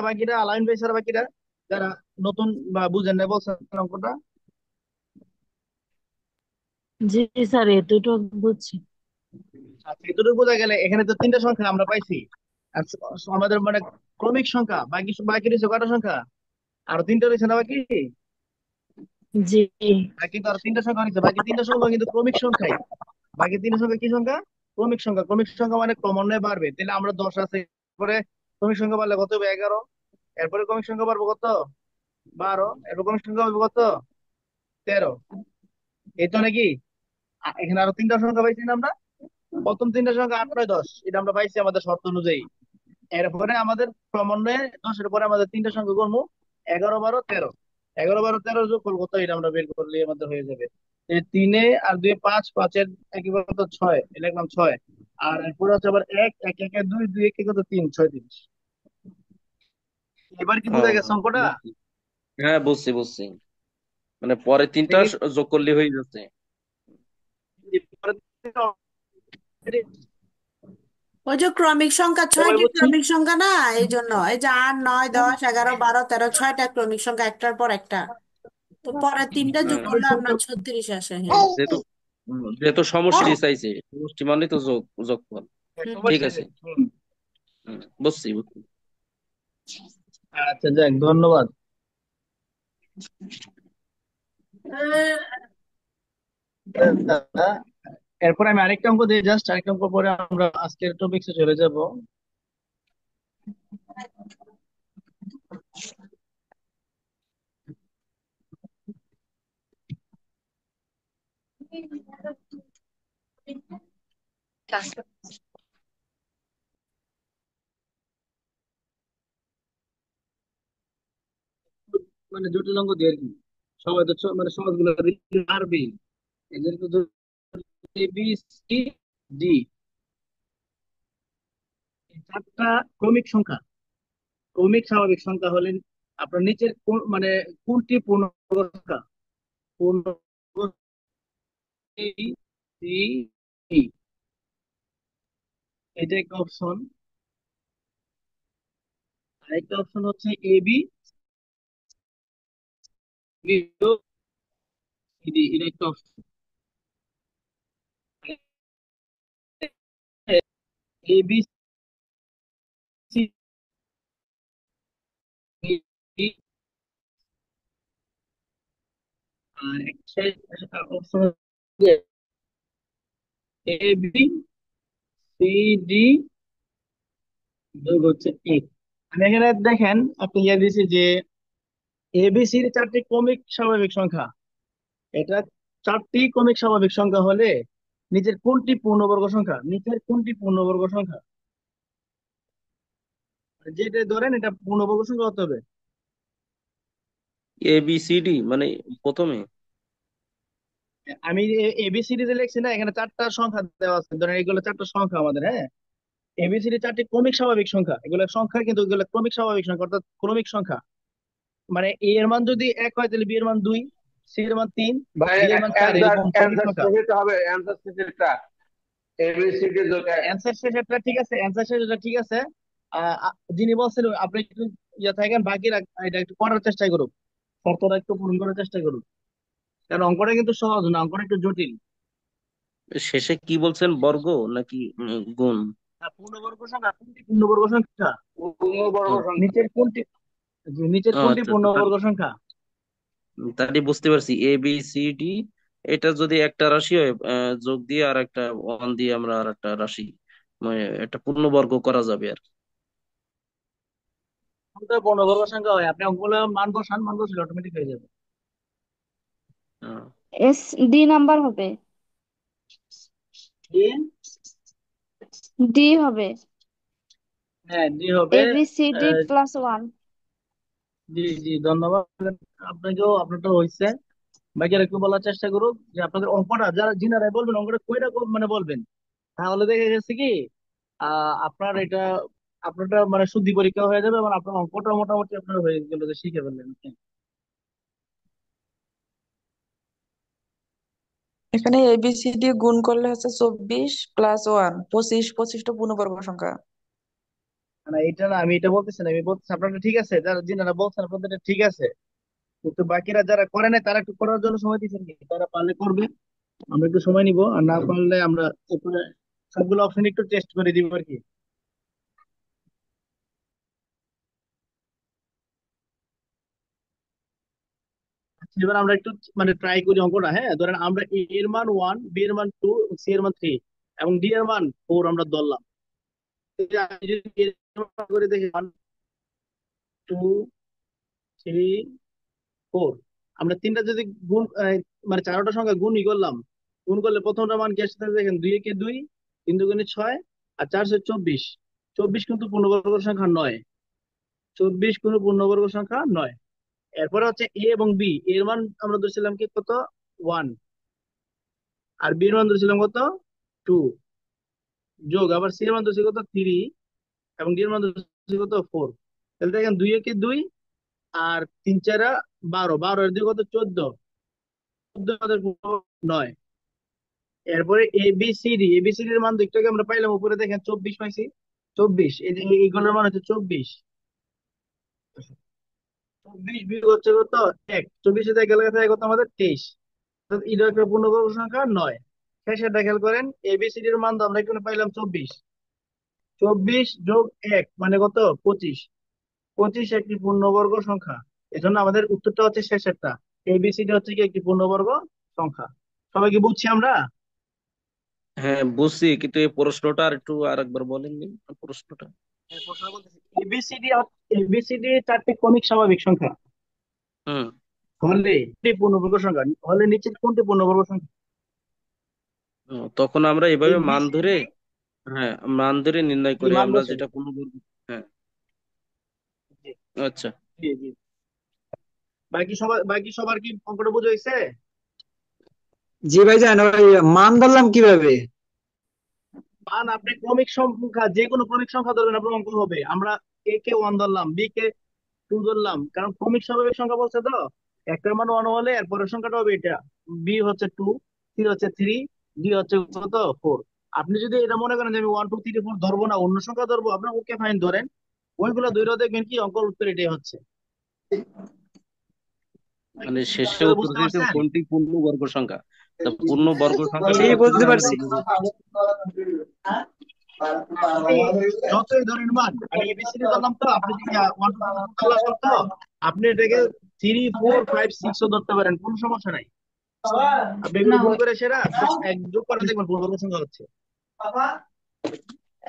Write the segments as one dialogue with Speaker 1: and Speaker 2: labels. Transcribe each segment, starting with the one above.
Speaker 1: বাকিরা আলাইন ভাই ছাড়া বাকিরা যারা নতুন বা বুঝেন না বলছেন অঙ্কটা।
Speaker 2: জি স্যার, এতটুকু বুঝছি।
Speaker 1: আচ্ছা, এতটুকু বোঝা গেলে এখানে তো তিনটা সংখ্যা আমরা পাইছি। আর আমাদের মানে ক্রমিক সংখ্যা বাকি বাকি রয়েছে কয়টা সংখ্যা? আরো তিনটা রয়েছে না বাকি?
Speaker 2: জি।
Speaker 1: বাকি তো আরো তিনটা সংখ্যা রয়েছে, বাকি তিনটা সংখ্যা কিন্তু ক্রমিক সংখ্যাই। বাকি তিনটা সংখ্যা কি সংখ্যা? ক্রমিক সংখ্যা। ক্রমিক সংখ্যা মানে ক্রমান্বয়ে বাড়বে, তাহলে আমরা 10 আছে, এরপরে ক্রমিক সংখ্যা বাড়লে কত হবে? 11। এরপরে ক্রমিক সংখ্যা বাড়বো কত? 12। এরপর ক্রমিক সংখ্যা বাড়বো কত? 13। এই তো নাকি? এখানে আরো তিনটা সংখ্যা পাইছি না আমরা? প্রথম তিনটা সংখ্যা 8, 9, 10, এটা আমরা পাইছি আমাদের শর্ত অনুযায়ী। এরপরে আমাদের ক্রমান্বয়ে 10-এর পরে আমাদের তিনটা সংখ্যা করবো, 11, 12, 13। 11, 12, 13 যোগ করবো কত? এটা আমরা বের করলে আমাদের হয়ে যাবে। এই তিনে আর দুই 5, 5-এর একই কত? 6, এটা লিখলাম 6। আর এরপরে হচ্ছে আবার 1, 1 1 2, 2 1 কত? 3, 6 3। এবার কি
Speaker 3: ও,
Speaker 1: বোঝা গেছে অঙ্কটা?
Speaker 3: বুঝছি। হ্যাঁ, বুঝছি বুঝছি। মানে পরে তিনটা
Speaker 1: দেখি
Speaker 3: যোগ করলে হয়ে যাচ্ছে।
Speaker 4: ওই যে ক্রমিক সংখ্যা
Speaker 1: সবাই
Speaker 4: ছয়টি
Speaker 1: বুঝছেন?
Speaker 4: ক্রমিক সংখ্যা না, এই জন্য এই যে 8 9 10 11 12 13 ছয়টা ক্রমিক সংখ্যা একটার পর একটা। তো পরে তিনটা যোগ
Speaker 3: হ্যাঁ,
Speaker 4: করলে আপনার 36 আসে। হ্যাঁ।
Speaker 3: যেহেতু যেহেতু সমষ্টি চাইছে, সমষ্টি মানে তো যোগফল।
Speaker 4: হুম।
Speaker 3: ঠিক
Speaker 1: সমস্যা
Speaker 3: আছে।
Speaker 1: নেই।
Speaker 3: বুঝছি বুঝছি।
Speaker 1: আচ্ছা, যাক, ধন্যবাদ। এরপর আমি আরেকটা অঙ্ক দিই, জাস্ট আরেকটা অঙ্ক পরে আমরা আজকের টপিক্সে চলে যাব। মানে জটিল অঙ্ক দিয়ে আর কি। সবাই তো মানে সহজ গুলো পারবেই। এদের তো এ বি সি ডি, এই চারটা ক্রমিক সংখ্যা। ক্রমিক স্বাভাবিক সংখ্যা হলেন আপনার নিচের মানে কোনটি পূর্ণবর্গ সংখ্যা? পূর্ণবর্গ সি, সি, ডি, এটা একটা অপশন। আরেকটা অপশন হচ্ছে এ বি সি ডি, এটা একটা option. A B C D, আর একটা অপশন হচ্ছে এ বি সি ডি যোগ হচ্ছে এক। আমি এখানে দেখেন আপনি ইয়ে দিয়েছি যে এবিসির চারটি ক্রমিক স্বাভাবিক সংখ্যা। এটা চারটি ক্রমিক স্বাভাবিক সংখ্যা হলে নিচের কোনটি পূর্ণবর্গ সংখ্যা? নিচের কোনটি পূর্ণবর্গ সংখ্যা? যেটা ধরেন এটা পূর্ণবর্গ সংখ্যা হতে হবে।
Speaker 3: এ বি সি ডি মানে প্রথমে।
Speaker 1: আমি এবিসিডি যে লিখছি না, এখানে চারটা সংখ্যা দেওয়া আছে, ধরেন এগুলো চারটা সংখ্যা আমাদের, হ্যাঁ। এবিসিডি চারটি ক্রমিক স্বাভাবিক সংখ্যা, এগুলো সংখ্যা কিন্তু এগুলো ক্রমিক স্বাভাবিক সংখ্যা, অর্থাৎ ক্রমিক সংখ্যা। মানে এ এর মান যদি 1 হয় তাহলে বি এর মান 2, সি এর মান 3,
Speaker 5: ভাই,
Speaker 1: ডি এর মান 4,
Speaker 5: অ্যান্সার
Speaker 1: এরকম ক্রমিক
Speaker 5: অ্যান্সার
Speaker 1: সংখ্যা।
Speaker 5: শেষেরটা হবে, অ্যান্সার শেষেরটা এবিসিডি যোগে।
Speaker 1: অ্যান্সার শেষেরটা ঠিক আছে, অ্যান্সার শেষেরটা ঠিক আছে। যিনি বলছেন আপনি একটু ইয়ে থাকেন, বাকি এটা একটু করার চেষ্টা করুন, শর্তটা একটু পূরণ করার চেষ্টা করুন, কারণ অঙ্কটা কিন্তু সহজ না, অঙ্কটা একটু জটিল।
Speaker 3: শেষে কি বলছেন, বর্গ নাকি গুণ?
Speaker 1: পূর্ণবর্গ সংখ্যা, কোনটি পূর্ণবর্গ সংখ্যা?
Speaker 5: পূর্ণবর্গ
Speaker 3: ও,
Speaker 5: সংখ্যা।
Speaker 1: নিচের কোনটি, নিচের কোনটি
Speaker 3: আচ্ছা,
Speaker 1: পূর্ণবর্গ সংখ্যা?
Speaker 3: তাহলে বুঝতে পারছি এ বি সি ডি। এটা যদি একটা রাশি হয়, যোগ দিয়ে আর একটা ওয়ান দিয়ে আমরা আর একটা রাশি, মানে একটা পূর্ণবর্গ করা যাবে আর কি।
Speaker 1: কোনটা পূর্ণবর্গ সংখ্যা হয় আপনি অঙ্কগুলো মান বসান, মান বসলে অটোমেটিক হয়ে যাবে।
Speaker 3: আহ,
Speaker 6: এস ডি নাম্বার হবে।
Speaker 1: ডি,
Speaker 6: ডি হবে।
Speaker 1: হ্যাঁ ডি হবে।
Speaker 6: A B C D
Speaker 1: ah,
Speaker 6: plus one.
Speaker 1: জি জি, ধন্যবাদ। আপনাকেও, আপনারটা হয়েছে। বাকি আর একটু বলার চেষ্টা করুক যে আপনাদের অঙ্কটা যারা যিনারা বলবেন অঙ্কটা কয়টা মানে বলবেন, তাহলে দেখা গেছে কি আপনার এটা আপনারটা মানে শুদ্ধি পরীক্ষা হয়ে যাবে এবং আপনার অঙ্কটা মোটামুটি আপনার হয়ে গেল, যে শিখে ফেললেন।
Speaker 7: এখানে এবিসিডি গুণ করলে হচ্ছে 24 প্লাস 1 25, 25টা পূর্ণবর্গ সংখ্যা।
Speaker 1: না এটা না, আমি এটা বলতেছি না, আমি বলতেছি আপনারা ঠিক আছে, যারা যিনারা বলছেন আপনাদের ঠিক আছে, কিন্তু বাকিরা যারা করে নাই তারা একটু করার জন্য সময় দিচ্ছেন কি, তারা পারলে করবে, আমরা একটু সময় নিব, আর না পারলে আমরা এরপরে সবগুলো অপশন একটু টেস্ট করে দিব আর কি। আচ্ছা, এবার আমরা একটু মানে ট্রাই করি অঙ্কটা। হ্যাঁ, ধরেন আমরা এ এর মান 1, বি এর মান 2, সি এর মান 3 এবং ডি এর মান 4 আমরা ধরলাম। এই যে আমি যদি এর মান করে দেখি 1, 2, 3, 4, আমরা তিনটা যদি গুণ মানে চারটা সংখ্যা গুণই করলাম, গুণ করলে প্রথমটা মান কি আসছে দেখেন, 2 একে 2, 3 দুগুণে 6 আর 4 × 24, 24 কিন্তু পূর্ণবর্গ সংখ্যা নয়, 24 কোনো পূর্ণবর্গ সংখ্যা নয়। এরপরে হচ্ছে এ এবং বি এর মান আমরা ধরছিলাম কি কত, 1, আর বি এর মান ধরছিলাম কত, 2, যোগ আবার সি এর মান ধরছি কত, 3, এবং ডি এর মান ধরছি কত, 4। তাহলে দেখেন 2 একে 2 আর 3 4 12, 12 এর 2 কত, 14, 14 আমাদের 9। এরপরে এবিসিডি, এবিসিডি এর মান একটু আগে আমরা পাইলাম উপরে দেখেন 24 পাইছি, 24 এই যে এইগুলোর মান হচ্ছে 24, 24 বিয়োগ হচ্ছে কত, 1, 24 এর গেলে থাকে কত আমাদের 23, অর্থাৎ এটা একটা পূর্ণবর্গ সংখ্যা নয়। শেষেরটা খেয়াল করেন, এবিসিডি এর মান তো আমরা এখানে পাইলাম 24, 24 যোগ 1 মানে কত, 25, 25 একটি পূর্ণবর্গ সংখ্যা। এজন্য আমাদের উত্তরটা হচ্ছে শেষেরটা, এবিসিডি হচ্ছে কি একটি পূর্ণবর্গ সংখ্যা। সবাই কি বুঝছি আমরা?
Speaker 3: হ্যাঁ বুঝছি, কিন্তু এই প্রশ্নটা আর একটু আরেকবার বলেননি প্রশ্নটা।
Speaker 1: এর প্রশ্ন বলতেছি, এবিসিডি, এবিসিডি চারটি ক্রমিক স্বাভাবিক সংখ্যা
Speaker 3: হুম।
Speaker 1: হলে এটি পূর্ণবর্গ সংখ্যা হলে নিচের কোনটি পূর্ণবর্গ সংখ্যা?
Speaker 3: তখন আমরা এভাবে মান ধরে,
Speaker 1: এবিসিডি
Speaker 3: হ্যাঁ মান ধরে নির্ণয় করে
Speaker 1: মান
Speaker 3: আমরা
Speaker 1: বসে।
Speaker 3: যেটা পূর্ণবর্গ। হ্যাঁ।
Speaker 1: জি
Speaker 3: আচ্ছা।
Speaker 1: জি জি। বাকি সবার কি অঙ্কটা বোঝা হয়েছে?
Speaker 8: জি ভাইজান, ওই মান ধরলাম কিভাবে?
Speaker 1: মান আপনি ক্রমিক সংখ্যা, যে কোনো ক্রমিক সংখ্যা ধরবেন আপনার অঙ্ক হবে। আমরা এ কে 1 ধরলাম, বি কে 2 ধরলাম, কারণ ক্রমিক স্বাভাবিক সংখ্যা বলছে তো, একটার মান 1 হলে এরপরের সংখ্যাটা হবে এটা, বি হচ্ছে 2, সি হচ্ছে 3, ডি হচ্ছে কত, 4। আপনি যদি এটা মনে করেন যে আমি 1 2 3 4 ধরবো না, অন্য সংখ্যা ধরবো, আপনার ওকে ফাইন ধরেন, ওইগুলো ধরে দেখবেন কি অঙ্কের উত্তর এটাই হচ্ছে।
Speaker 3: মানে শেষে উত্তর
Speaker 1: বুঝতে
Speaker 3: দিয়েছেন
Speaker 1: পারছেন?
Speaker 3: কোনটি পূর্ণবর্গ সংখ্যা, তা পূর্ণবর্গ
Speaker 8: জি,
Speaker 3: সংখ্যাগুলো
Speaker 8: বুঝতে
Speaker 3: ধরে আমরা
Speaker 8: পারছি।
Speaker 3: বুঝেছি।
Speaker 1: আপনি যতই ধরেন মান, আমি এবিসিডি ধরলাম তো, আপনি যদি 1 2 3 4 ধরলাম তো, আপনি এটাকে 3 4 5 6 ও ধরতে পারেন, কোনো সমস্যা নাই। আপনি এগুলো গুণ করে সেরা এক যোগ করে দেখবেন পূর্ণবর্গ সংখ্যা হচ্ছে।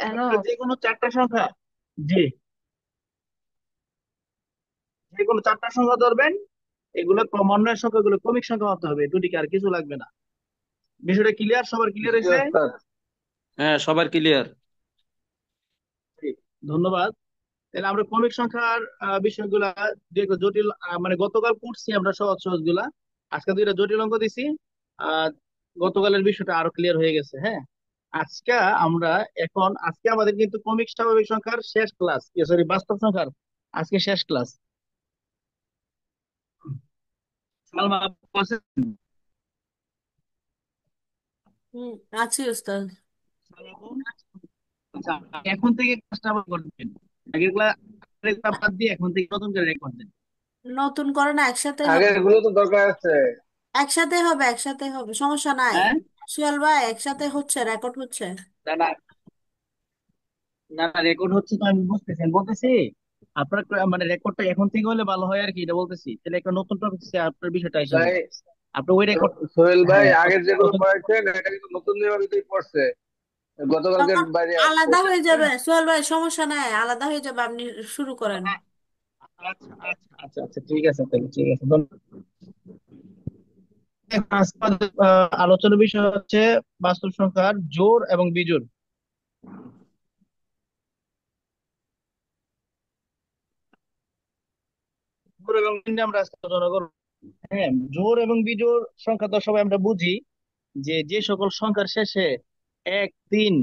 Speaker 1: আপনার যে কোনো চারটা সংখ্যা, জি, যে কোনো চারটা সংখ্যা ধরবেন, এগুলো ক্রমান্বয়ের সংখ্যা, এগুলো ক্রমিক সংখ্যা হতে হবে, দুটিকে আর কিছু লাগবে না। বিষয়টা ক্লিয়ার? সবার ক্লিয়ার
Speaker 5: জি
Speaker 1: হয়েছে?
Speaker 5: ওস্তাদ।
Speaker 3: হ্যাঁ সবার ক্লিয়ার।
Speaker 1: ঠিক, ধন্যবাদ। তাহলে আমরা ক্রমিক সংখ্যার বিষয়গুলা, যে জটিল মানে গতকাল করছি আমরা সহজ সহজ গুলা, আজকে দুইটা জটিল অঙ্ক দিছি। আহ গতকালের বিষয়টা আরো ক্লিয়ার হয়ে গেছে। হ্যাঁ, আজকে আমরা আজকে আমাদের কিন্তু ক্রমিক স্বাভাবিক সংখ্যার শেষ ক্লাস, সরি বাস্তব সংখ্যার আজকে শেষ ক্লাস। সালমা আপু আছেন?
Speaker 4: হুম, আছি উস্তাদ।
Speaker 1: সালমা আপু? আচ্ছা, এখন থেকে ক্লাসটা আবার করবেন, আগের ক্লাস বাদ দিয়ে এখন থেকে নতুন করে রেকর্ড দেন।
Speaker 4: নতুন করে না, একসাথে
Speaker 5: আগে
Speaker 4: হবে।
Speaker 5: এগুলো তো দরকার আছে।
Speaker 4: একসাথে হবে, একসাথে হবে, সমস্যা নাই।
Speaker 1: হ্যাঁ,
Speaker 4: সুয়েল ভাই, একসাথে হচ্ছে, রেকর্ড হচ্ছে।
Speaker 1: না না না না, রেকর্ড হচ্ছে তো আমি বুঝতেছি, আমি বলতেছি আপনার মানে রেকর্ডটা এখন থেকে হলে ভালো হয় আর কি, এটা বলতেছি। তাহলে একটা নতুন টপিক আপনার বিষয়টা এসে
Speaker 5: ভাই
Speaker 1: যাবে, আপনি ওই রেকর্ড।
Speaker 5: সোহেল ভাই,
Speaker 1: হ্যাঁ,
Speaker 5: আগের যেগুলো পড়াইছেন এটা কিন্তু নতুন নিয়মের ভিতরে পড়ছে, গতকালকের
Speaker 4: তখন
Speaker 5: বাইরে
Speaker 4: আলাদা
Speaker 5: পড়ছে।
Speaker 4: হয়ে যাবে সোহেল ভাই, সমস্যা নাই, আলাদা হয়ে যাবে, আপনি শুরু করেন।
Speaker 1: আচ্ছা আচ্ছা আচ্ছা আচ্ছা, ঠিক আছে, তাহলে ঠিক আছে, ধন্যবাদ। আজকে আমাদের, আলোচনার বিষয় হচ্ছে বাস্তব সংখ্যার জোড় এবং বিজোড়। জোড় এবং বিজোড় নিয়ে আমরা আজকে আলোচনা করবো। হ্যাঁ, জোড় এবং বিজোড় সংখ্যা তো সবাই আমরা বুঝি, যে যে সকল সংখ্যার শেষে 1 3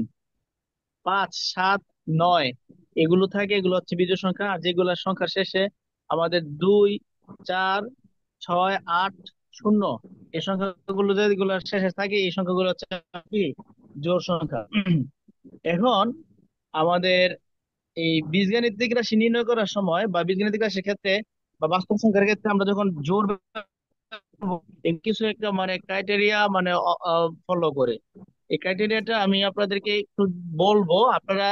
Speaker 1: 5 7 9 এগুলো থাকে, এগুলো হচ্ছে বিজোড় সংখ্যা। আর যেগুলো সংখ্যার শেষে আমাদের 2 4 6 8 0, এই সংখ্যাগুলো যেগুলো শেষে থাকে, এই সংখ্যাগুলো হচ্ছে কি, জোড় সংখ্যা। এখন আমাদের এই বীজগাণিতিক রাশি নির্ণয় করার সময় বা বীজগাণিতিক রাশির ক্ষেত্রে বা বাস্তব সংখ্যার ক্ষেত্রে আমরা যখন জোর কিছু একটা মানে ক্রাইটেরিয়া মানে ফলো করে, এই ক্রাইটেরিয়াটা আমি আপনাদেরকে একটু বলবো, আপনারা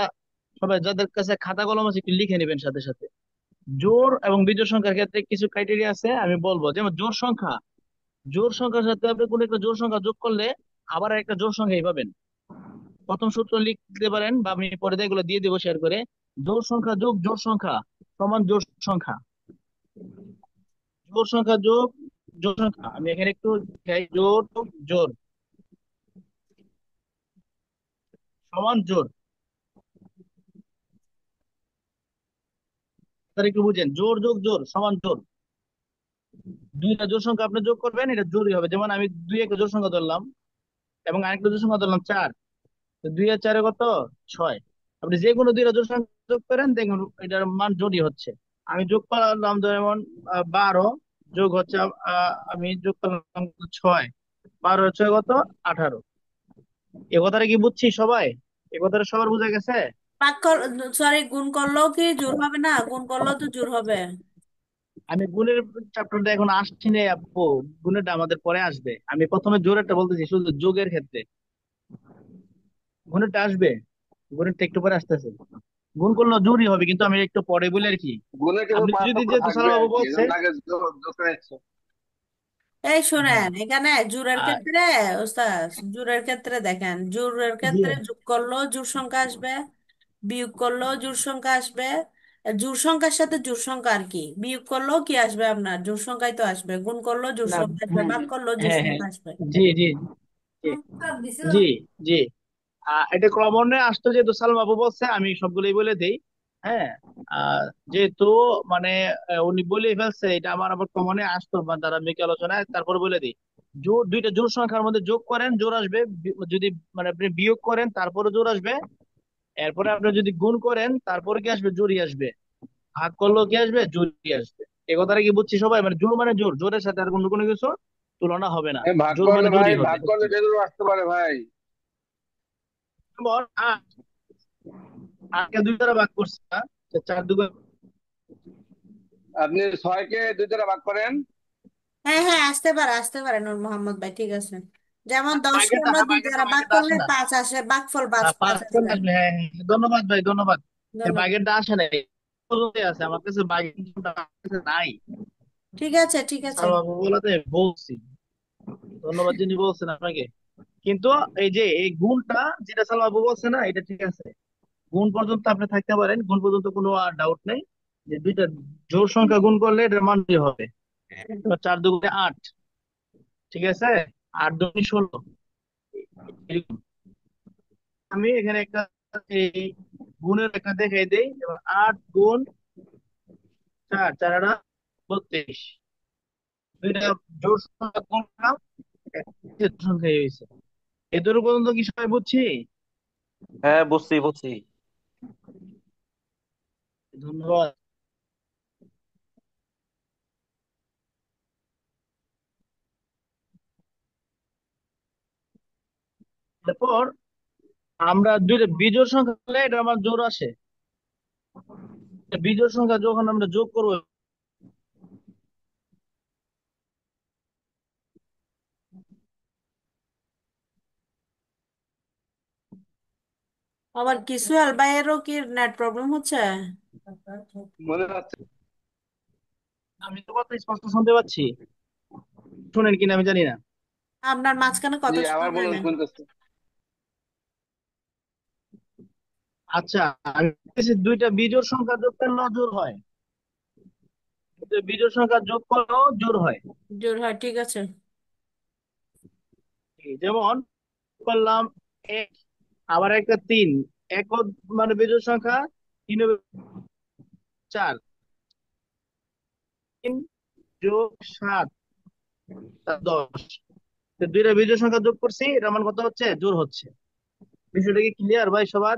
Speaker 1: সবাই যাদের কাছে খাতা কলম আছে একটু লিখে নেবেন সাথে সাথে। জোড় এবং বিজোড় সংখ্যার ক্ষেত্রে কিছু ক্রাইটেরিয়া আছে আমি বলবো। যেমন জোড় সংখ্যার সাথে আপনি কোনো একটা জোড় সংখ্যা যোগ করলে আবার একটা জোড় সংখ্যাই পাবেন। প্রথম সূত্র লিখতে পারেন বা আমি পরে দিয়ে এগুলো দিয়ে দেবো শেয়ার করে। জোড় সংখ্যা যোগ জোড় সংখ্যা সমান জোড় সংখ্যা। জোড় সংখ্যা যোগ জোড় সংখ্যা, আমি এখানে একটু দেখাই, জোড় যোগ জোড় সমান জোড়। তাহলে একটু বুঝেন, জোড় যোগ জোড় সমান জোড়। দুইটা জোড় সংখ্যা আপনি যোগ করবেন, এটা জোড়ই হবে। যেমন আমি দুই একটা জোড় সংখ্যা ধরলাম এবং আরেকটা জোড় সংখ্যা ধরলাম 4, তো 2 আর 4 কত? 6। আপনি যে কোনো দুইটা জোড় সংখ্যা যোগ করেন, দেখুন এটার মান জোড়ই হচ্ছে। আমি যোগ করলাম যেমন 12 যোগ হচ্ছে আমি যোগ করলাম 6, 12 আর 6 কত? 18। এ কথাটা কি বুঝছি সবাই? এ কথাটা সবার বুঝা গেছে?
Speaker 4: ভাগ কর, সরি, গুণ করলেও কি জোর হবে না? গুণ করলেও তো জোর হবে।
Speaker 1: আমি গুণের চ্যাপ্টারটা এখন আসছি না আপু, গুণেরটা আমাদের পরে আসবে। আমি প্রথমে জোরেরটা বলতেছি, শুধু যোগের ক্ষেত্রে। গুণেরটা আসবে, গুণেরটা একটু পরে আসতেছে। গুণ করলে জোরই হবে, কিন্তু আমি একটু পরে বলে আর কি।
Speaker 5: গুণে কিছু
Speaker 1: আপনি যদি,
Speaker 5: পার্থক্য
Speaker 1: যেহেতু
Speaker 5: থাকবে
Speaker 1: সালাম
Speaker 5: আর
Speaker 1: বাবু
Speaker 5: কি, এই
Speaker 1: বলছে,
Speaker 5: জন্য আগে যোগ করে নিচ্ছি।
Speaker 4: এই
Speaker 1: হ্যাঁ,
Speaker 4: শোনেন, এখানে জোরের
Speaker 1: আর
Speaker 4: ক্ষেত্রে ওস্তাদ, জোরের ক্ষেত্রে দেখেন, জোরের
Speaker 1: জি,
Speaker 4: ক্ষেত্রে যোগ করলেও জোড় সংখ্যা আসবে, বিয়োগ করলেও জোড় সংখ্যা আসবে। জোড় সংখ্যার সাথে জোড় সংখ্যা আর কি, বিয়োগ করলেও কি আসবে আপনার? জোড় সংখ্যাই তো আসবে। গুণ করলেও জোড়
Speaker 1: না,
Speaker 4: সংখ্যা আসবে,
Speaker 1: হ্যাঁ
Speaker 4: ভাগ করলেও জোড়
Speaker 1: হ্যাঁ হ্যাঁ,
Speaker 4: সংখ্যা আসবে।
Speaker 1: জি জি জি জি জি। এটা ক্রমান্বয়ে আসতো, যেহেতু সালমা আপু বলছে আমি সবগুলোই বলে দেই। হ্যাঁ, যেহেতু মানে উনি বলে ফেলছে, এটা আমার আবার ক্রমান্বয়ে আসতো বা ধারাবাহিক আলোচনায়, তারপরে বলে দিই। জোড়, দুইটা জোড় সংখ্যার মধ্যে যোগ করেন জোড় আসবে, যদি মানে আপনি বিয়োগ করেন তারপরে জোড় আসবে, এরপরে আপনি যদি গুণ করেন তারপরে কি আসবে? জোড়ই আসবে। ভাগ করলেও কি আসবে? জোড়ই আসবে। এ কথাটা কি বুঝছি সবাই? মানে জোড় মানে জোড়, জোরের সাথে আর কোনো কোনো কিছু তুলনা হবে না।
Speaker 5: ভাগ
Speaker 1: জোড়
Speaker 5: করলে
Speaker 1: মানে
Speaker 5: ভাই,
Speaker 1: জোড়ই হবে।
Speaker 5: ভাগ করলে যেগুলো আসতে পারে ভাই।
Speaker 1: যেমন আটকে দুই দ্বারা ভাগ করছে না, তো 4 দুগুণ।
Speaker 5: আপনি 6 কে 2 দ্বারা ভাগ করেন।
Speaker 4: হ্যাঁ হ্যাঁ, আসতে পারে, আসতে পারে নূর মোহাম্মদ ভাই, ঠিক আছে। যেমন 10কে
Speaker 1: বাগেরটা,
Speaker 4: আমরা
Speaker 1: হ্যাঁ
Speaker 4: 2
Speaker 1: বাগেরটা,
Speaker 4: দ্বারা ভাগ
Speaker 1: বাগেরটা
Speaker 4: করলে
Speaker 1: আসে না।
Speaker 4: 5 আসে, ভাগফল 5 5
Speaker 1: পাঁচ চলে
Speaker 4: আসবে।
Speaker 1: আসবে, হ্যাঁ হ্যাঁ হ্যাঁ। ধন্যবাদ ভাই, ধন্যবাদ। এর
Speaker 4: ধন্যবাদ।
Speaker 1: বাগেরটা আসে নাই, পর্যন্তই আছে আমার কাছে, বাগেরটা আমার কাছে নাই।
Speaker 4: ঠিক আছে, ঠিক আছে।
Speaker 1: সালমা আপু বলাতে বলছি। ধন্যবাদ যিনি বলছেন আপনাকে। কিন্তু এই যে এই গুণটা যেটা সালমা আপু বলছে না, এটা ঠিক আছে। গুণ পর্যন্ত আপনি থাকতে পারেন, গুণ পর্যন্ত কোনো ডাউট নেই। যে দুইটা জোড় সংখ্যা গুণ করলে এটার মান কি হবে? এবার 4 দুগুণে 8, ঠিক আছে? 8 দুগুণে 16। আমি এখানে একটা এই গুণের একটা দেখাই দেই। এবার 8 গুণ 4, 4 আটা 32। দুইটা জোড় সংখ্যা গুণ করলাম, একটা জোড় সংখ্যা হয়েছে। এদের পর্যন্ত কি সবাই বুঝছি?
Speaker 3: হ্যাঁ, বুঝছি বুঝছি।
Speaker 1: ধন্যবাদ। তারপর আমরা দুইটা বিজোড় সংখ্যা হলে এটা আমার জোড় আসে। বিজোড় সংখ্যা যখন আমরা যোগ করবো,
Speaker 4: আবার কিছু ভাইয়েরও কি নেট প্রবলেম হচ্ছে?
Speaker 5: মনে হচ্ছে।
Speaker 1: আমি তো কথা স্পষ্ট শুনতে পাচ্ছি, শুনেন কিনা আমি জানি না।
Speaker 4: আপনার মাঝখানে
Speaker 5: জি,
Speaker 4: কথা শোনা
Speaker 5: আবার
Speaker 4: যায়
Speaker 5: বলুন,
Speaker 4: না।
Speaker 5: শুনতেছি।
Speaker 1: আচ্ছা, আমি বলতেছি দুইটা বিজোড় সংখ্যা যোগ করলেও জোড় হয়, দুইটা বিজোড় সংখ্যা যোগ করলেও জোড় হয়।
Speaker 4: জোর হয়, ঠিক আছে।
Speaker 1: যেমন করলাম এক, আবার একটা 3, এক মানে বিজোড় সংখ্যা, 3 হবে 4, 3 যোগ 7 10। তো দুইটা বিজোড় সংখ্যা যোগ করছি, এটার মান কত হচ্ছে? জোড় হচ্ছে। বিষয়টা কি ক্লিয়ার ভাই সবার?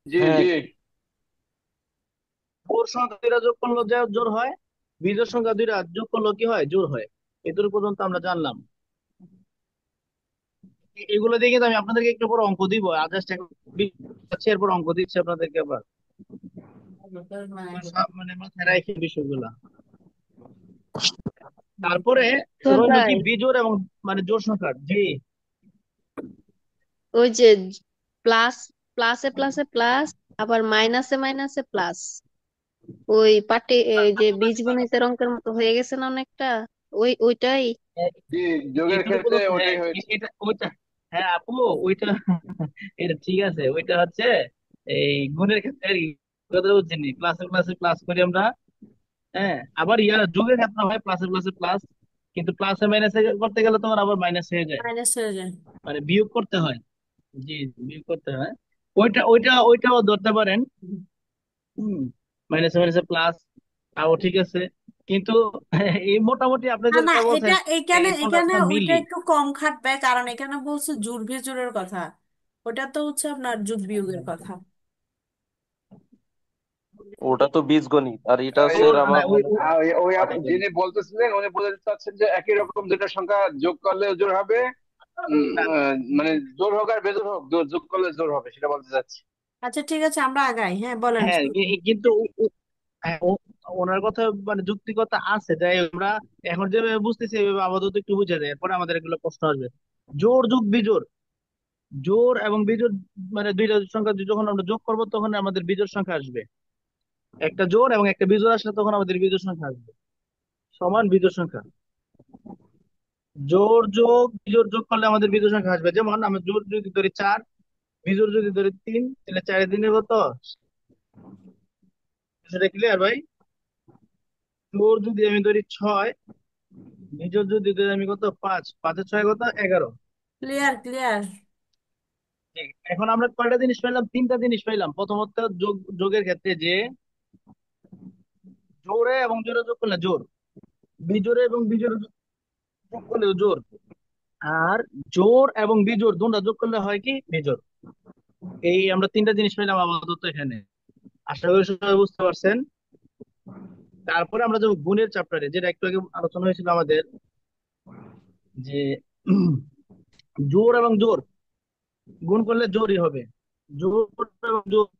Speaker 5: জি
Speaker 3: হ্যাঁ।
Speaker 5: জি।
Speaker 1: জোড় সংখ্যা দুইটা যোগ করলো যে জোড় হয়, বিজোড় সংখ্যা দুইটা যোগ করলো কি হয়? জোড় হয়। এদূর পর্যন্ত আমরা জানলাম। এগুলো দিয়ে কিন্তু আমি আপনাদেরকে একটু পরে অঙ্ক দিব, জাস্ট যাচ্ছে, এরপর অঙ্ক দিচ্ছে আপনাদেরকে আবার। মানে মাথায় রাখি বিষয়গুলা। তারপরে
Speaker 6: স্যার
Speaker 1: হলো
Speaker 6: ভাই
Speaker 1: কি বিজোড় এবং মানে জোড় সংখ্যা। জি,
Speaker 6: ওই যে প্লাস, প্লাসে প্লাসে প্লাস, আবার মাইনাসে মাইনাসে প্লাস, ওই পাটে এই যে বীজগণিতের অঙ্কের মতো হয়ে গেছে না অনেকটা, ওইটাই।
Speaker 5: জি, যোগের
Speaker 1: এইটুকু
Speaker 5: ক্ষেত্রে
Speaker 1: বলতে হ্যাঁ
Speaker 5: ওটাই হয়েছে।
Speaker 1: এটা ওইটা। হ্যাঁ আপু, ওইটা এটা ঠিক আছে, ওইটা হচ্ছে এই গুণের ক্ষেত্রে আর কি। কথা বুঝছেন, ক্লাসে ক্লাসে ক্লাস করি আমরা। হ্যাঁ, আবার যোগের ক্ষেত্রে হয় প্লাসে প্লাসে প্লাস, কিন্তু প্লাসে মাইনাসে করতে গেলে তোমার আবার মাইনাস হয়ে যায়,
Speaker 4: মাইনাস হয়ে যায়।
Speaker 1: মানে বিয়োগ করতে হয়। জি, বিয়োগ করতে হয়। ওইটাও ধরতে পারেন। হুম, মাইনাসে মাইনাসে প্লাস, তাও ঠিক আছে। কিন্তু এই মোটামুটি আপনি
Speaker 4: না না,
Speaker 1: যেটা
Speaker 4: এটা
Speaker 1: বলছেন
Speaker 4: এখানে
Speaker 1: এই
Speaker 4: এখানে
Speaker 1: কনসেপ্টটা
Speaker 4: ওইটা
Speaker 1: মিলি।
Speaker 4: একটু কম খাটবে, কারণ এখানে বলছে জোড় বিজোড়ের কথা। ওটা তো হচ্ছে আপনার যোগ বিয়োগের কথা।
Speaker 3: ওটা তো বীজগণিত, আর এটা
Speaker 5: আর
Speaker 3: স্যার
Speaker 1: না,
Speaker 3: আমার মনে হয়
Speaker 5: ওই
Speaker 3: পাটিগণিত।
Speaker 5: যিনি বলতেছিলেন উনি বোঝাতে চাচ্ছেন যে একই রকম দুটো সংখ্যা যোগ করলে জোড় হবে, মানে জোড় হোক আর বেজোড় হোক, যোগ করলে জোড় হবে, সেটা বলতে চাচ্ছি।
Speaker 4: আচ্ছা ঠিক আছে, আমরা আগাই, হ্যাঁ বলেন
Speaker 1: হ্যাঁ
Speaker 4: শুরু করুন।
Speaker 1: কিন্তু হ্যাঁ, ওনার কথা মানে যুক্তিকতা আছে, তাই আমরা এখন যেভাবে বুঝতেছি এইভাবে আপাতত একটু বুঝে যায়, এরপরে আমাদের এগুলো প্রশ্ন আসবে। জোড় যোগ বিজোড়, জোড় এবং বিজোড় মানে দুইটা সংখ্যা যখন আমরা যোগ করব তখন আমাদের বিজোড় সংখ্যা আসবে। একটা জোড় এবং একটা বিজোড় আসলে তখন আমাদের বিজোড় সংখ্যা আসবে, সমান বিজোড় সংখ্যা। জোড় যোগ বিজোড় যোগ করলে আমাদের বিজোড় সংখ্যা আসবে। যেমন আমরা জোড় যদি ধরি 4, বিজোড় যদি ধরি 3, তাহলে 4 দিনে কত? সেটা ক্লিয়ার ভাই? জোড় যদি আমি ধরি 6, বিজোড় যদি ধরি আমি কত? 5, 5 এর 6 কত? 11।
Speaker 4: Clear clear.
Speaker 1: ঠিক। এখন আমরা কয়টা জিনিস পাইলাম? তিনটা জিনিস পাইলাম। প্রথমত যোগের ক্ষেত্রে যে জোড়ে এবং জোড়ে যোগ করলে জোড়, বিজোড়ে এবং বিজোড়ে যোগ করলে জোড়, আর জোড় এবং বিজোড় দুটো যোগ করলে হয় কি? বিজোড়। এই আমরা তিনটা জিনিস পাইলাম আপাতত এখানে। আশা করি সবাই বুঝতে পারছেন। তারপরে আমরা যাবো গুণের চ্যাপ্টারে, যেটা একটু আগে আলোচনা হয়েছিল আমাদের, যে জোড় এবং জোড় গুণ করলে জোড়ই হবে। জোড় এবং জোড়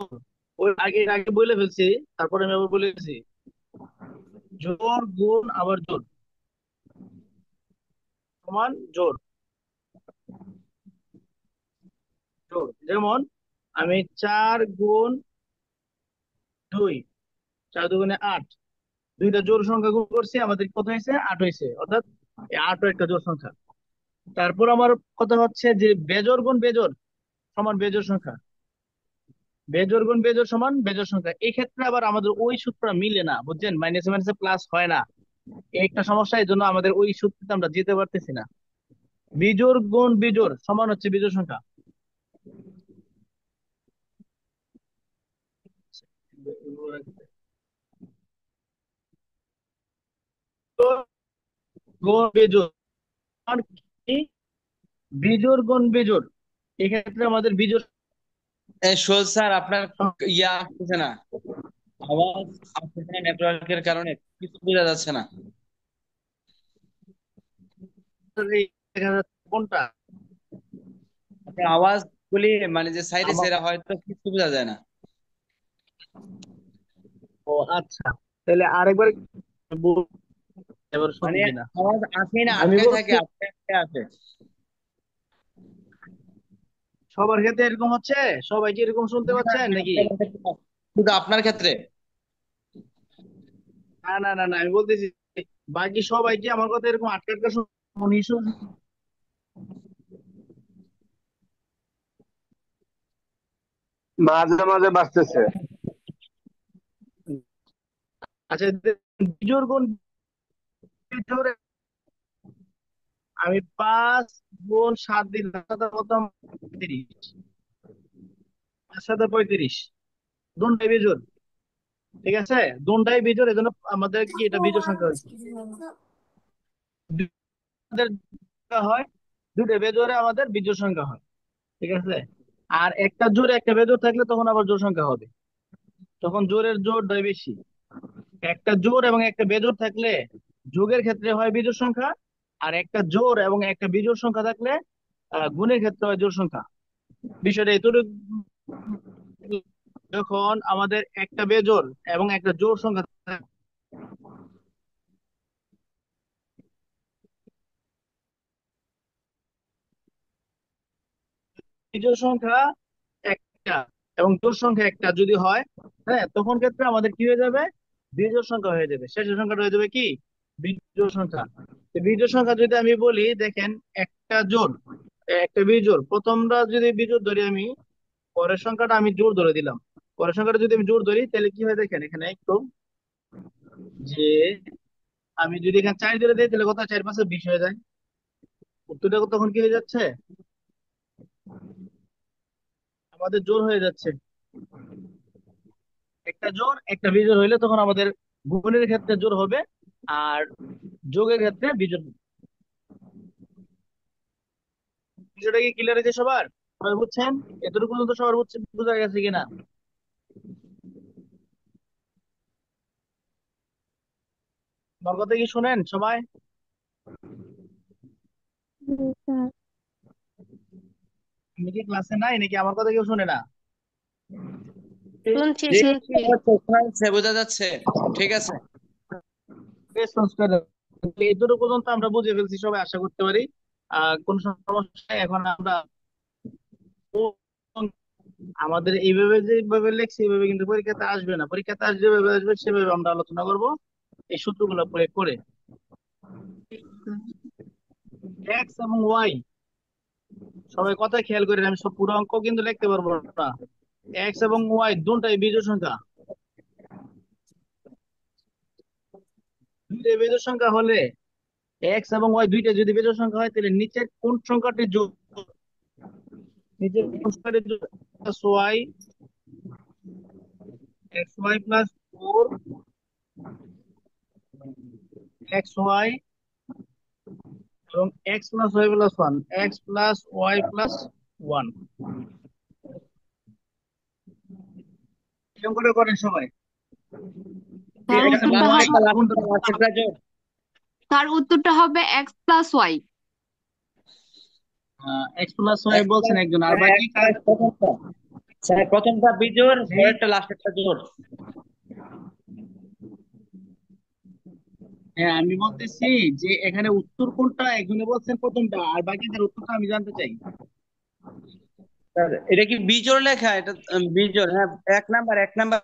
Speaker 1: ওই আগে আগে বলে ফেলছি, তারপরে আমি আবার বলেছি জোড় গুণ আবার জোড় সমান জোড়। জোড় যেমন আমি 4 গুণ 2, 4 2 গুণে 8, দুইটা জোড় সংখ্যা গুণ করছি, আমাদের কত হয়েছে? 8 হয়েছে, অর্থাৎ এই 8ও একটা জোড় সংখ্যা। তারপর আমার কথা হচ্ছে যে বেজোড় গুণ বেজোড় সমান বেজোড় সংখ্যা, বেজোড় গুণ বেজোড় সমান বেজোড় সংখ্যা। এই ক্ষেত্রে আবার আমাদের ওই সূত্রটা মিলে না, বুঝছেন? মাইনাসে মাইনাসে প্লাস হয় না, এই একটা সমস্যা। এই জন্য আমাদের ওই সূত্রতে আমরা যেতে পারতেছি না। বিজোড় গুণ বিজোড় সমান হচ্ছে বিজোড় সংখ্যা। গুণ বিজোড় সমান কি? বিজোড় গুণ বিজোড়। এক্ষেত্রে আমাদের বিজোড়
Speaker 9: সোহেল স্যার, আপনার
Speaker 1: সংখ্যা
Speaker 9: ইয়া আসতেছে না, আওয়াজ আসতেছে না নেটওয়ার্কের কারণে, কিছু বোঝা যাচ্ছে না।
Speaker 1: দেখা যাচ্ছে কোনটা?
Speaker 9: আপনার আওয়াজ গুলি মানে যে সাইডে
Speaker 1: আমার,
Speaker 9: সেরা হয়তো কিছু বোঝা যায় না।
Speaker 1: ও আচ্ছা, তাহলে আরেকবার এবার
Speaker 9: মানে
Speaker 1: শুনুন কিনা।
Speaker 9: আওয়াজ আসেই না,
Speaker 1: আমি
Speaker 9: আটকে থাকে,
Speaker 1: বলছি
Speaker 9: আটকে আটকে আসে।
Speaker 1: সবার ক্ষেত্রে এরকম হচ্ছে? সবাই কি এরকম শুনতে
Speaker 9: না,
Speaker 1: পাচ্ছেন
Speaker 9: না,
Speaker 1: নাকি?
Speaker 9: আপনার ক্ষেত্রে না, শুধু আপনার ক্ষেত্রে।
Speaker 1: না না না না, আমি বলতেছি বাকি সবাই কি আমার কথা এরকম আটকে আটকে
Speaker 5: মাঝে মাঝে বাঁচতেছে।
Speaker 1: আচ্ছা, বিজোড় গুণ বিজোড়, আমি 5 গুণ 7 দিলাম, কত? 30। 5 7 35, দুটাই বিজোড়। ঠিক আছে, দুটাই বিজোড়, এই জন্য আমাদের কি এটা বিজোড় সংখ্যা হয়েছে। আমাদের হয় দুটো বেজোড়ে আমাদের বিজোড় সংখ্যা হয়। ঠিক আছে, আর একটা জোড় একটা বেজোড় থাকলে তখন আবার জোড় সংখ্যা হবে, তখন জোড়ের জোড়টাই বেশি। একটা জোড় এবং একটা বেজোড় থাকলে যোগের ক্ষেত্রে হয় বিজোড় সংখ্যা, আর একটা জোড় এবং একটা বিজোড় সংখ্যা থাকলে গুণের ক্ষেত্রে হয় জোড় সংখ্যা। বিষয়টা এতটুকু যখন আমাদের একটা বেজোড় এবং একটা জোড় সংখ্যা থাকে, বিজোড় সংখ্যা একটা এবং জোড় সংখ্যা একটা যদি হয়, হ্যাঁ, তখন ক্ষেত্রে আমাদের কি হয়ে যাবে, বিজোড় সংখ্যা হয়ে যাবে, শেষের সংখ্যাটা হয়ে যাবে কি, বিজোড় সংখ্যা। তো বিজোড় সংখ্যা যদি আমি বলি, দেখেন, একটা জোড় একটা বিজোড়, প্রথমটা যদি বিজোড় ধরি আমি, পরের সংখ্যাটা আমি জোড় ধরে দিলাম, পরের সংখ্যাটা যদি আমি জোড় ধরি তাহলে কি হয়, দেখেন এখানে একটু, যে আমি যদি এখানে 4 ধরে দিই তাহলে কত, 4 5 20 হয়ে যায়। উত্তরটা তখন কি হয়ে যাচ্ছে, আমাদের জোড় হয়ে যাচ্ছে। একটা জোড় একটা বিজোড় হইলে তখন আমাদের গুণের ক্ষেত্রে জোড় হবে, আর যোগের ক্ষেত্রে বিজোড় হবে। বিষয়টা কি ক্লিয়ার হয়েছে সবার, সবাই বুঝছেন? এতটুকু পর্যন্ত সবার বোঝা গেছে কিনা? আমার কথা কি শুনেন সবাই? আমি কি ক্লাসে নাই নাকি আমার কথা কেউ শুনে না?
Speaker 6: শুনছি
Speaker 9: জি,
Speaker 6: শুনছি।
Speaker 9: শোনা যাচ্ছে, বোঝা যাচ্ছে। ঠিক আছে।
Speaker 1: রেসপন্স করে দাও। এতটুকু পর্যন্ত আমরা বুঝে ফেলছি সবাই, আশা করতে পারি কোন সমস্যা নেই। এখন আমরা আমাদের এইভাবে যেভাবে লেখছি এইভাবে কিন্তু পরীক্ষাতে আসবে না, পরীক্ষাতে আসবে যেভাবে আসবে সেভাবে আমরা আলোচনা করব এই সূত্রগুলো প্রয়োগ করে। এক্স এবং ওয়াই, সবাই কথা খেয়াল করেন, আমি সব পুরো অঙ্ক কিন্তু লিখতে পারবো না। এক্স এবং ওয়াই দুটাই বিজোড় সংখ্যা, দুইটাই বিজোড় সংখ্যা হলে, এক্স এবং ওয়াই দুইটা যদি বিজোড় সংখ্যা হয় তাহলে নিচের কোন সংখ্যাটি যোগ, নিচের কোন সংখ্যাটি যোগ, plus Y, X Y plus 4, X Y এবং X plus Y plus 1, X plus Y plus 1, এরকম করে করেন সবাই।
Speaker 10: তার
Speaker 1: এক্স এবং
Speaker 10: উত্তরটা
Speaker 1: ওয়াই
Speaker 10: হবে
Speaker 1: কোনটা,
Speaker 9: লাস্টেরটা জোর।
Speaker 10: তার উত্তরটা হবে X plus Y.
Speaker 1: X plus Y
Speaker 9: X
Speaker 1: বলছেন
Speaker 9: plus-
Speaker 1: একজন, আর
Speaker 9: হ্যাঁ,
Speaker 1: বাকি
Speaker 9: X plus প্রথমটা। হ্যাঁ, প্রথমটা বিজোড়, পরেরটা লাস্টেরটা জোড়।
Speaker 1: হ্যাঁ, আমি বলতেছি যে এখানে উত্তর কোনটা, একজনে বলছেন প্রথমটা, আর বাকিদের উত্তরটা আমি জানতে চাই।
Speaker 9: স্যার, এটা কি বিজোড় লেখা? এটা বিজোড়, হ্যাঁ। এক নাম্বার